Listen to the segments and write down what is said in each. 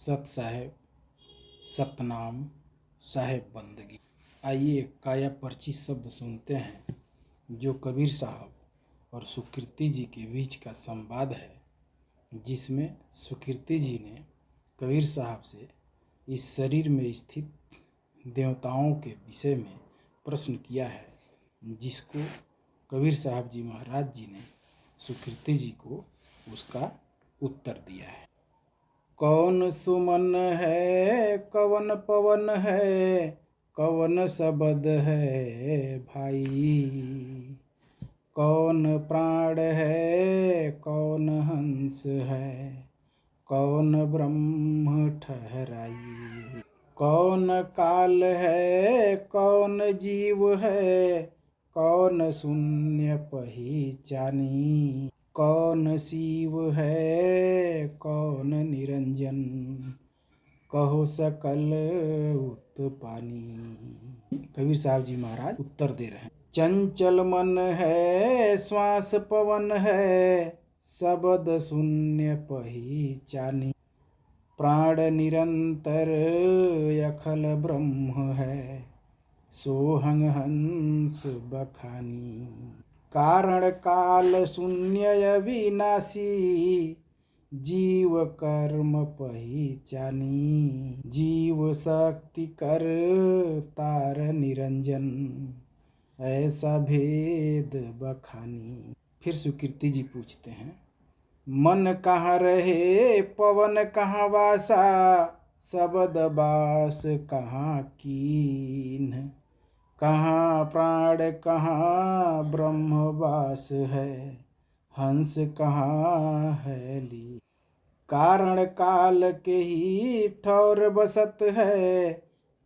सत साहेब, सतनाम साहेब बंदगी। आइए काया पर्ची शब्द सुनते हैं जो कबीर साहब और सुकृति जी के बीच का संवाद है, जिसमें सुकृति जी ने कबीर साहब से इस शरीर में स्थित देवताओं के विषय में प्रश्न किया है, जिसको कबीर साहब जी महाराज जी ने सुकृति जी को उसका उत्तर दिया है। कौन सुमन है, कवन पवन है, कवन शब्द है भाई। कौन प्राण है, कौन हंस है, कौन ब्रह्म ठहराई। कौन काल है, कौन जीव है, कौन शून्य पहचानी। कौन शिव है, कौन निरंजन, कहो सकल उत्पानी। कबीर साहब जी महाराज उत्तर दे रहे हैं। चंचल मन है, श्वास पवन है, शब्द शून्य पहचानी। प्राण निरंतर अखल ब्रह्म है, सोहंग हंस बखानी। कारण काल शून्य अविनाशी, जीव कर्म पहचानी। जीव शक्ति कर तार निरंजन, ऐसा भेद बखानी। फिर सुकृति जी पूछते हैं, मन कहाँ रहे, पवन कहाँ वासा, शब्द बास कहाँ कीन। कहाँ प्राण कहाँ ब्रह्म वास है, हंस कहाँ है ली। कारण काल के ही ठौर बसत है,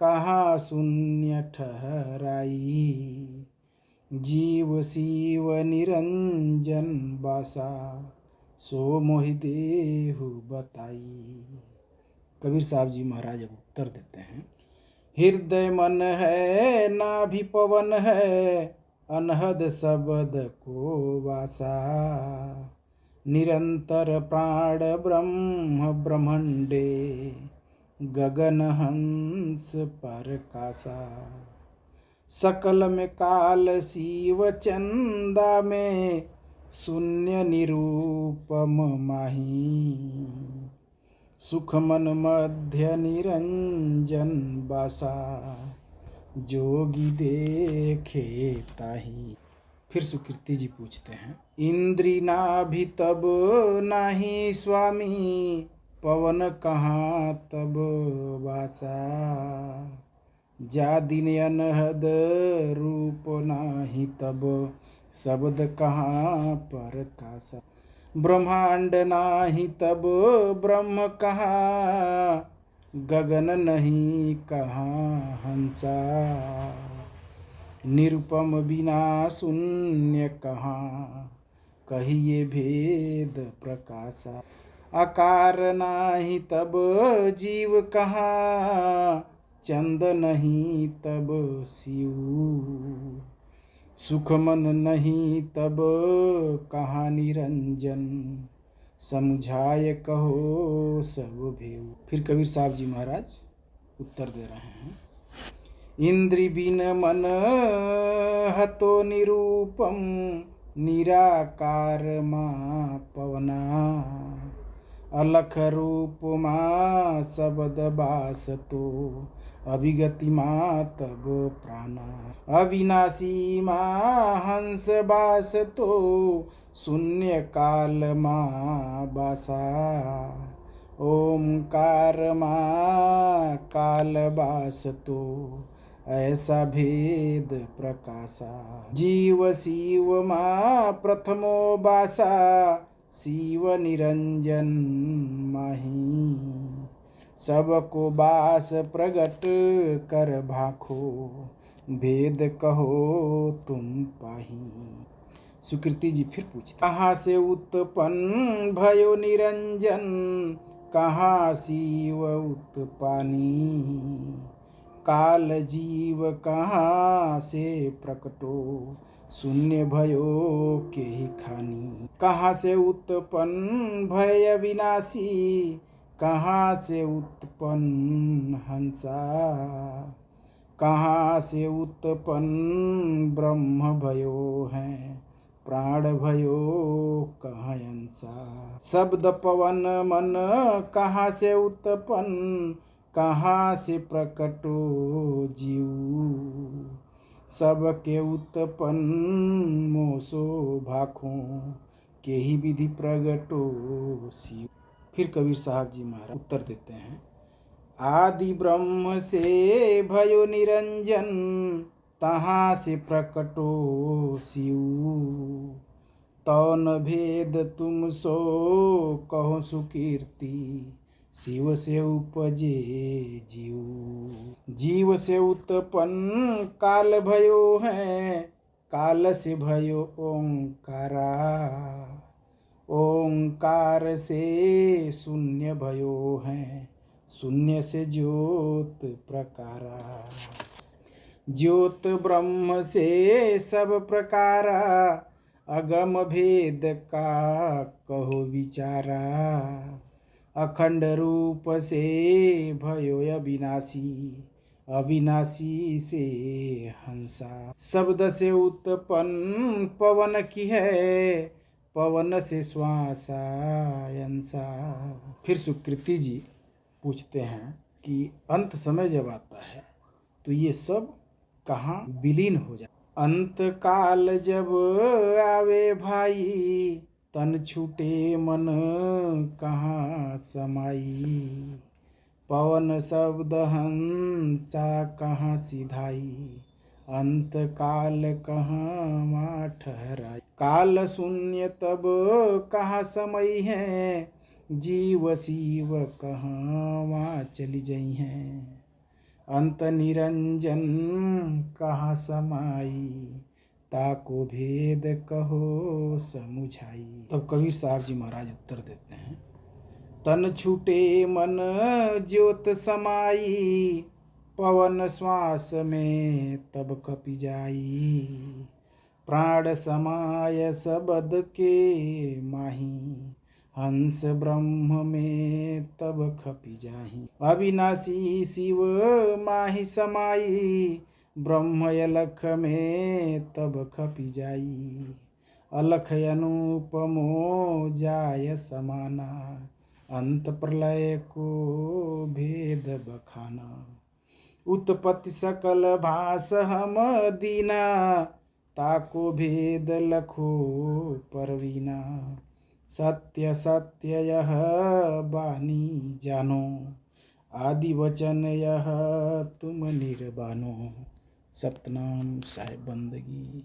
कहाँ शून्य ठहराई। जीव शिव निरंजन बासा, सो मोहि देहु बताई। कबीर साहब जी महाराज अब उत्तर देते हैं। हृदय मन है, नाभि पवन है, अनहद शब्द को वासा। निरंतर प्राण ब्रह्म ब्रह्मंडे, गगन हंस प्रकाशा। सकल में काल शिव चंदा में, शून्य निरूपम माही। सुख मन मध्य निरंजन बासा, जोगी देखे ताही। फिर सुकृति जी पूछते हैं, इंद्री नाभि तब नाही स्वामी, पवन कहाँ तब वासा। जा दिन अनहद रूप नाही तब, शब्द कहाँ प्रकाशा। ब्रह्मांड नाही तब ब्रह्म कहाँ, गगन नहीं कहाँ हंसा। निरुपम बिना शून्य कहाँ, कहिए भेद प्रकाशा। आकार नाही तब जीव कहाँ, चंद नहीं तब शिव। सुख मन नहीं तब कहाँ निरंजन, समझाए कहो सब भेऊ। फिर कबीर साहब जी महाराज उत्तर दे रहे हैं। इंद्रि बिन मन हतो निरूपम, निराकार माँ पवना। अलख रूप माँ शब्द बास तो, अभिगति माँ तब प्राणा। अविनाशी माँ हंस बास तो, शून्य काल माँ बासा। ओमकार माँ काल बास तो, ऐसा भेद प्रकाशा। जीव शिव माँ प्रथमो बासा, शिव निरंजन माही। सबको बास प्रगट कर भाखो, भेद कहो तुम पाही। सुकृति जी फिर पूछते, कहाँ से उत्पन्न भयो निरंजन, कहाँ शिव उत्पानी। काल जीव कहाँ से प्रकटो, शून्य भयो के ही खानी। कहाँ से उत्पन्न भय विनाशी, कहाँ से उत्पन्न हंसा, कहाँ से उत्पन्न ब्रह्म भयो है, प्राण भयो कहाँ अंसा। शब्द पवन मन कहाँ से उत्पन्न, कहाँ से प्रकटो जीव। सबके उत्पन्न मोसो भाखों, के ही विधि प्रगटो शिव। फिर कबीर साहब जी महाराज उत्तर देते हैं, आदि ब्रह्म से भयो निरंजन, तहाँ से प्रकटो शिव। तौन भेद तुम सो कहो सुकीर्ति, शिव से उपजे जीव। जीव से उत्पन्न काल भयो है, काल से भयो ओंकारा। ओंकार से शून्य भयो है, शून्य से ज्योत प्रकारा। ज्योत ब्रह्म से सब प्रकारा, अगम भेद का कहो विचारा। अखंड रूप से भयो अविनाशी, अविनाशी से हंसा। शब्द से उत्पन्न पवन की है, पवन से श्वासा अंसा। फिर सुकृति जी पूछते हैं कि अंत समय जब आता है तो ये सब कहाँ विलीन हो जाए। अंत काल जब आवे भाई, तन छूटे मन कहाँ समाई। पवन शब्द हंसा कहाँ सिधाई, अंत काल कहाँ ठहराई। काल शून्य तब कहाँ समय है, जीव शिव कहाँ चली जाई हैं। अंत निरंजन कहाँ समाई, ताको भेद कहो समुझाई। तब कबीर साहब जी महाराज उत्तर देते हैं, तन छूटे मन ज्योत समाई, पवन श्वास में तब कपि जाई। प्राण समाय सबद के माही, हंस ब्रह्म में तब खपि जाहि। अविनाशी शिव माहि समाई, ब्रह्म अलख में तब खपि जाई। अलख अनुपमो जाय समाना, अंत प्रलय को भेद बखाना। उत्पत्ति सकल भास हम दीना, ताको भेद लखो परवीना। सत्य सत्य यह बानी जानो, आदि वचन यह तुम निर्बानो। सतनाम साहेब बंदगी।